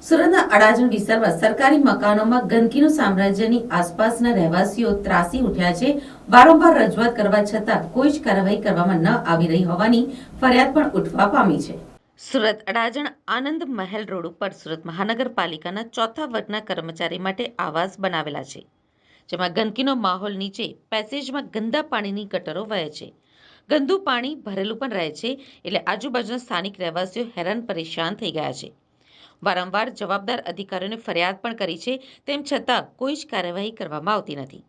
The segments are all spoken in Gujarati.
સુરતના અડાજણ વિસ્તારમાં સરકારી મકાનોમાં ગંદકીનું સામ્રાજ્યની આસપાસના રહેવાસીઓ ત્રાસી ઉઠ્યા છે। વારંવાર રજૂઆત કરવા છતાં કોઈ જ કાર્યવાહી કરવામાં ન આવી રહી હોવાની ફરિયાદ પણ ઉઠવા પામી છે। સુરત અડાજણ આનંદ મહેલ રોડ ઉપર સુરત મહાનગરપાલિકાના ચોથા વર્ગના કર્મચારી માટે આવાસ બનાવેલા છે, જેમાં ગંદકીનો માહોલ નીચે પેસેજમાં ગંદા પાણીની ગટરો વહે છે। ગંદુ પાણી ભરેલું પણ રહે છે, એટલે આજુબાજુના સ્થાનિક રહેવાસીઓ હેરાન પરેશાન થઈ ગયા છે। વારંવાર જવાબદાર અધિકારીઓને ફરિયાદ પણ કરી છે, તેમ છતાં કોઈ જ કાર્યવાહી કરવામાં આવતી નથી।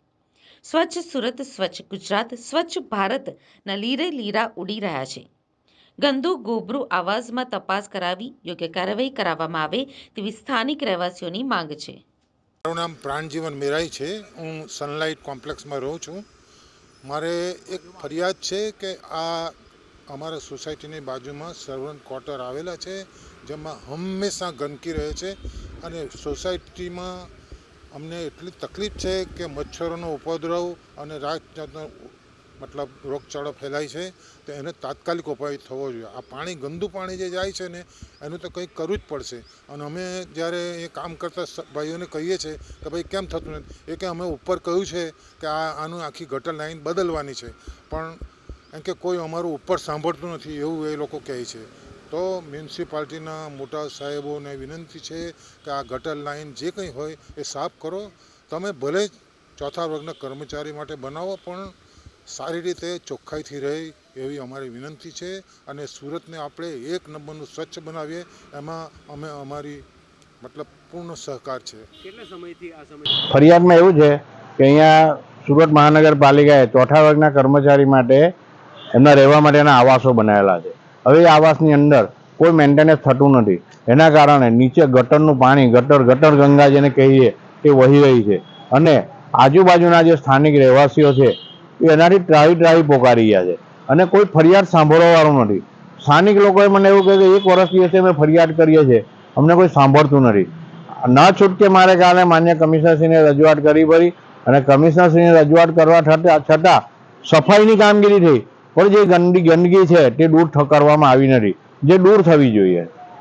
સ્વચ્છ સુરત, સ્વચ્છ ગુજરાત, સ્વચ્છ ભારતના લીરે લીરા ઉડી રહ્યા છે। ગંદુ ગોબરું આવાસમાં તપાસ કરાવી યોગ્ય કાર્યવાહી કરાવવામાં આવે તેવી સ્થાનિક રહેવાસીઓની માંગ છે। મારું નામ પ્રાણજીવન મેરાઈ છે। હું સનલાઇટ કોમ્પ્લેક્સમાં રહું છું। મારે એક ફરિયાદ છે કે આ અમારા સોસાયટીની બાજુમાં સર્વન્ટ ક્વાર્ટર આવેલા છે, જેમાં હંમેશા ગંદકી રહે છે અને સોસાયટીમાં અમને એટલી તકલીફ છે કે મચ્છરોનો ઉપદ્રવ અને રાતનો મતલબ રોગચાળો ફેલાય છે, તો એને તાત્કાલિક ઉપાય થવો જોઈએ। આ પાણી ગંદુ પાણી જે જાય છે ને, એનું તો કંઈક કરવું જ પડશે। અને અમે જ્યારે એ કામ કરતા ભાઈઓને કહીએ છીએ કે ભાઈ કેમ થતું નથી, એ કે અમે ઉપર કહ્યું છે કે આનું આખી ગટર લાઈન બદલવાની છે, પણ એમ કે કોઈ અમારું ઉપર સાંભળતું નથી, એવું એ લોકો કહે છે। તો મ્યુનિસિપાલિટીના મોટા સાહેબોને વિનંતી છે કે આ ગટર લાઈન જે કંઈ હોય એ સાફ કરો। તમે ભલે ચોથા વર્ગના કર્મચારી માટે બનાવો, પણ સારી રીતે ચોખ્ખાઈથી રહે એવી અમારી વિનંતી છે। અને સુરતને આપણે એક નંબરનું સ્વચ્છ બનાવીએ, એમાં અમે અમારી મતલબ પૂર્ણ સહકાર છે। કેટલા સમયથી આ સમય ફરિયાદમાં એવું છે કે અહીંયા સુરત મહાનગરપાલિકાએ ચોથા વર્ગના કર્મચારી માટે એમના રહેવા માટેના આવાસો બનાવેલા છે। હવે એ આવાસની અંદર કોઈ મેન્ટેનન્સ થતું નથી, એના કારણે નીચે ગટરનું પાણી ગટર ગંગા જેને કહીએ તે વહી રહી છે અને આજુબાજુના જે સ્થાનિક રહેવાસીઓ છે એ એનાથી ત્રાહી પોકારી ગયા છે અને કોઈ ફરિયાદ સાંભળવાવાળું નથી। સ્થાનિક લોકોએ મને એવું કહ્યું કે 1 વર્ષથી હશે અમે ફરિયાદ કરીએ છીએ, અમને કોઈ સાંભળતું નથી। ન છૂટકે મારે કાલે માન્ય કમિશનરશ્રીને રજૂઆત કરવી પડી અને કમિશનરશ્રીને રજૂઆત કરવા છતાં સફાઈની કામગીરી થઈ, પણ જે ગંદકી છે તે દૂર કરવામાં આવી નથી, જે દૂર થવી જોઈએ।